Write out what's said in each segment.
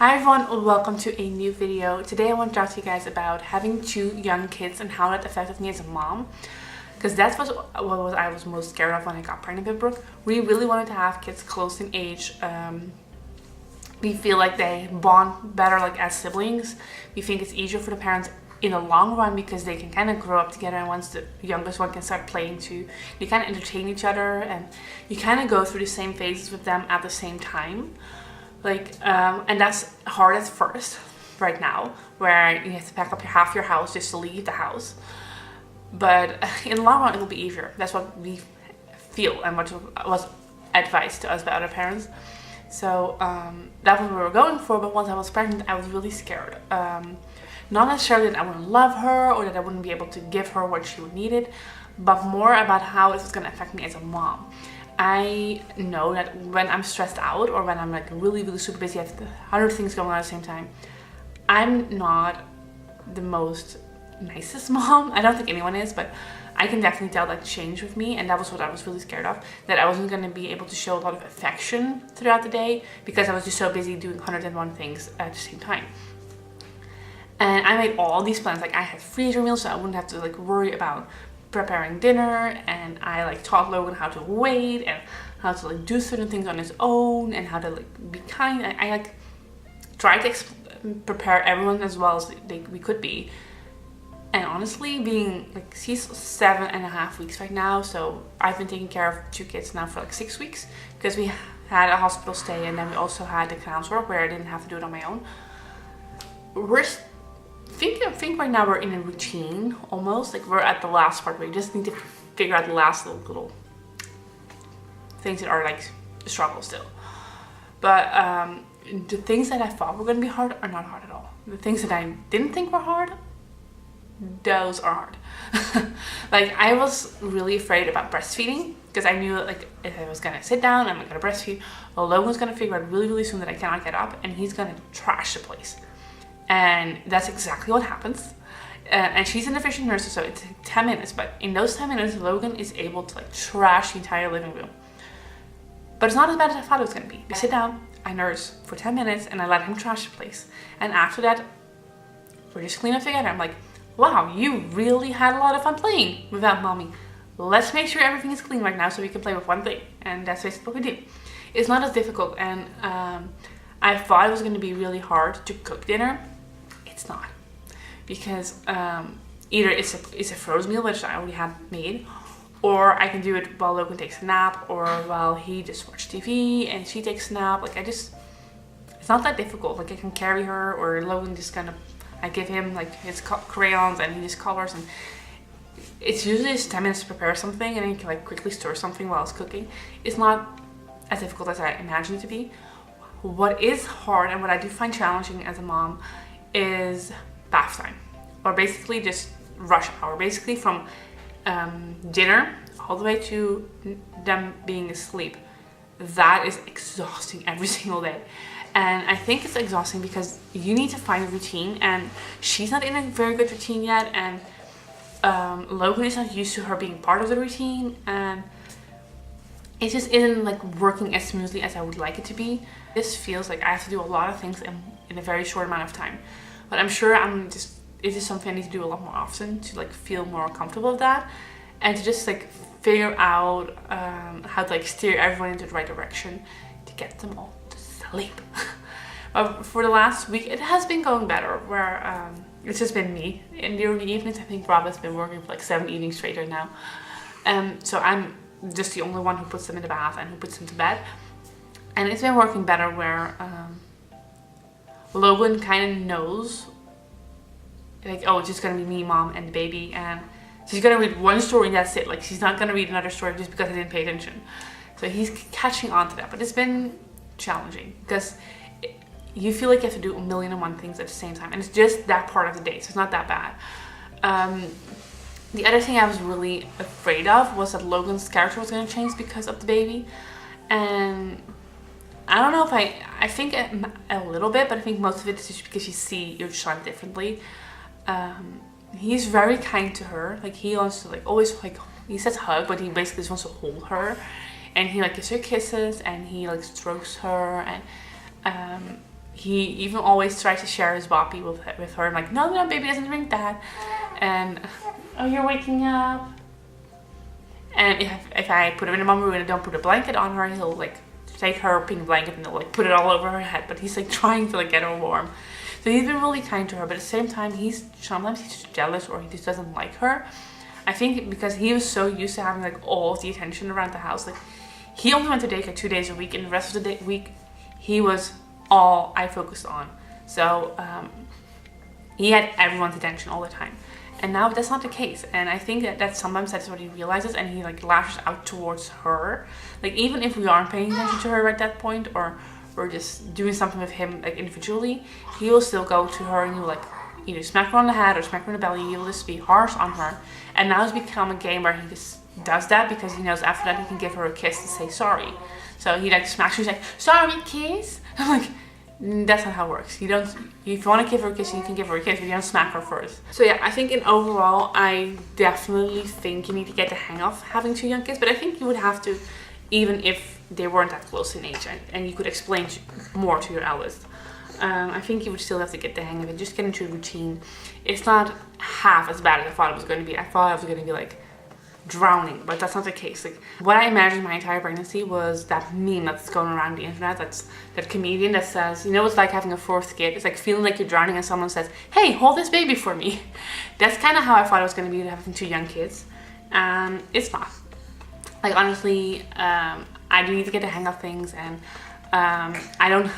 Hi everyone, welcome to a new video. Today I want to talk to you guys about having two young kids and how that affected me as a mom. Because that's what I was most scared of when I got pregnant with Brooke. We really wanted to have kids close in age. We feel like they bond better like as siblings. We think it's easier for the parents in the long run because they can kind of grow up together, and once the youngest one can start playing too, you kind of entertain each other and you kind of go through the same phases with them at the same time. And that's hard at first right now, where you have to pack up half your house just to leave the house. But in the long run, it'll be easier. That's what we feel and what was advised to us by other parents. So that's what we were going for. But once I was pregnant, I was really scared. Not necessarily that I wouldn't love her or that I wouldn't be able to give her what she needed, but more about how it was going to affect me as a mom. I know that when I'm stressed out or when I'm like really super busy, I have 100 things going on at the same time, I'm not the most nicest mom. I don't think anyone is, but I can definitely tell that changed with me, and that was what I was really scared of, that I wasn't going to be able to show a lot of affection throughout the day because I was just so busy doing 101 things at the same time. And I made all these plans. Like, I had freezer meals so I wouldn't have to like worry about preparing dinner, and I like taught Logan how to wait and how to like do certain things on his own and how to like be kind. I like tried to prepare everyone as well as we could be. And honestly, being like, she's 7.5 weeks right now, so I've been taking care of two kids now for like 6 weeks because we had a hospital stay, and then we also had the counselor where I didn't have to do it on my own. I think right now we're in a routine almost. Like, we're at the last part where you just need to figure out the last little things that are like a struggle still. But the things that I thought were going to be hard are not hard at all. The things that I didn't think were hard, those are hard. Like, I was really afraid about breastfeeding because I knew like if I was going to sit down and I'm going to breastfeed, well, Logan's going to figure out really soon that I cannot get up and he's going to trash the place. And that's exactly what happens. And she's an efficient nurse, so it's 10 minutes. But in those 10 minutes, Logan is able to like trash the entire living room. But it's not as bad as I thought it was going to be. I sit down, I nurse for 10 minutes, and I let him trash the place. And after that, we're just cleaning up together. I'm like, wow, you really had a lot of fun playing without mommy. Let's make sure everything is clean right now so we can play with one thing. And that's basically what we do. It's not as difficult. And I thought it was going to be really hard to cook dinner. It's not, because either it's a frozen meal which I already had made, or I can do it while Logan takes a nap, or while he just watches TV and she takes a nap. Like, it's not that difficult. Like, I can carry her, or Logan just kind of, I give him like his crayons and he just colors, and it's usually just 10 minutes to prepare something, and then you can like quickly stir something while it's cooking. It's not as difficult as I imagined it to be. What is hard and what I do find challenging as a mom is bath time, or basically just rush hour, basically from dinner all the way to them being asleep. That is exhausting every single day, and I think it's exhausting because you need to find a routine, and she's not in a very good routine yet, and Logan is not used to her being part of the routine, and it just isn't like working as smoothly as I would like it to be. This feels like I have to do a lot of things in a very short amount of time. But I'm sure it's just something I need to do a lot more often to like feel more comfortable with that, and to just like figure out how to like steer everyone into the right direction to get them all to sleep. For the last week, it has been going better, where it's just been me in the early evenings. I think Rob has been working for like 7 evenings straight right now. So I'm just the only one who puts them in the bath and who puts them to bed. And it's been working better, where Logan kind of knows, like, oh, it's just gonna be me, mom, and the baby, and she's gonna read one story and that's it. Like, she's not gonna read another story just because I didn't pay attention. So he's catching on to that, but it's been challenging because you feel like you have to do 1,000,001 things at the same time, and it's just that part of the day, so it's not that bad. The other thing I was really afraid of was that Logan's character was gonna change because of the baby, and I don't know if I think a little bit, but I think most of it is just because you see your child differently. He's very kind to her. Like, he wants to like always, like, he says hug, but he basically just wants to hold her, and he like gives her kisses, and he like strokes her, and he even always tries to share his boppy with her. I'm like, no, baby doesn't drink that. And, oh, you're waking up. And if I put him in a mum room and I don't put a blanket on her, he'll like take her pink blanket and like put it all over her head. But he's like trying to like get her warm. So he's been really kind to her, but at the same time, sometimes he's just jealous or he just doesn't like her. I think because he was so used to having like all of the attention around the house. Like he only went to daycare 2 days a week, and the rest of the week he was all I focused on. So he had everyone's attention all the time. And now that's not the case. And I think that sometimes that's what he realizes, and he like lashes out towards her. Like even if we aren't paying attention to her at that point, or we're just doing something with him like individually, he will still go to her and he'll like either smack her on the head or smack her on the belly. He'll just be harsh on her. And now it's become a game where he just does that because he knows after that he can give her a kiss to say sorry. So he like smacks her, he's like, sorry, kiss. I'm like, that's not how it works. You don't, if you want to give her a kiss, you can give her a kiss, but you don't smack her first. So yeah, I think in overall, I definitely think you need to get the hang of having 2 young kids, but I think you would have to, even if they weren't that close in age, and you could explain more to your eldest. I think you would still have to get the hang of it, just get into a routine. It's not half as bad as I thought it was going to be. I thought I was going to be like drowning, but that's not the case. Like what I imagined my entire pregnancy was that meme that's going around the internet, that's that comedian that says, you know, it's like having a 4th kid. It's like feeling like you're drowning and someone says, hey, hold this baby for me. That's kind of how I thought it was going to be, having 2 young kids. It's not. Like honestly, I do need to get the hang of things, and I don't,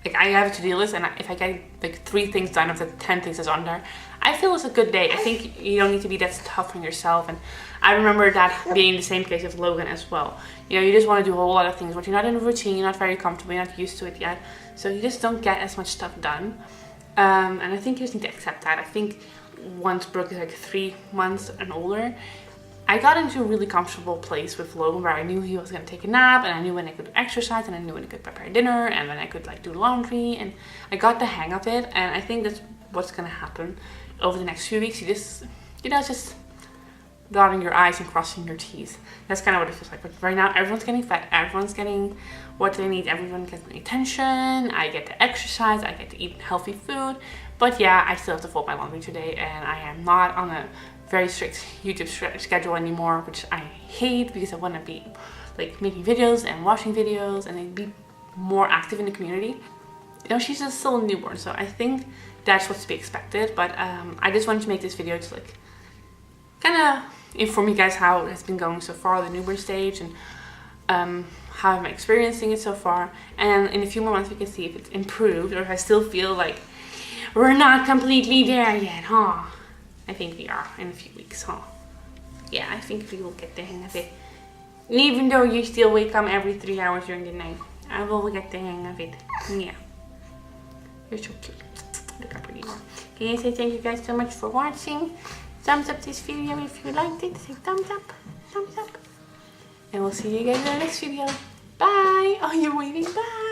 like I have a to-do list, and if I get like 3 things done of the 10 things that's on there, I feel it's a good day. I think you don't need to be that tough on yourself. And I remember that being the same case with Logan as well. You know, you just want to do a whole lot of things, but you're not in a routine, you're not very comfortable, you're not used to it yet. So you just don't get as much stuff done. And I think you just need to accept that. I think once Brooke is like 3 months and older, I got into a really comfortable place with Logan where I knew he was going to take a nap, and I knew when I could exercise, and I knew when I could prepare dinner, and when I could like do laundry, and I got the hang of it. And I think that's what's going to happen over the next few weeks. You just, you know, just dotting your I's and crossing your T's. That's kind of what it feels like. But right now, everyone's getting fed. Everyone's getting what they need. Everyone gets my attention. I get to exercise. I get to eat healthy food. But yeah, I still have to fold my laundry today, and I am not on a very strict YouTube schedule anymore, which I hate because I want to be like making videos and watching videos and be more active in the community. You know, she's just still a newborn, so I think that's what's to be expected. But I just wanted to make this video to like kind of inform you guys how it has been going so far, the newborn stage, and how I'm experiencing it so far. And in a few more months we can see if it's improved, or if I still feel like we're not completely there yet, huh? I think we are in a few weeks, huh? Yeah, I think we will get the hang of it. And even though you still wake up every 3 hours during the night, I will get the hang of it. Yeah. You're so cute. Look how pretty you are. Can you say thank you guys so much for watching? Thumbs up this video if you liked it. Say thumbs up. Thumbs up. And we'll see you guys in the next video. Bye. Oh, you're waving. Bye.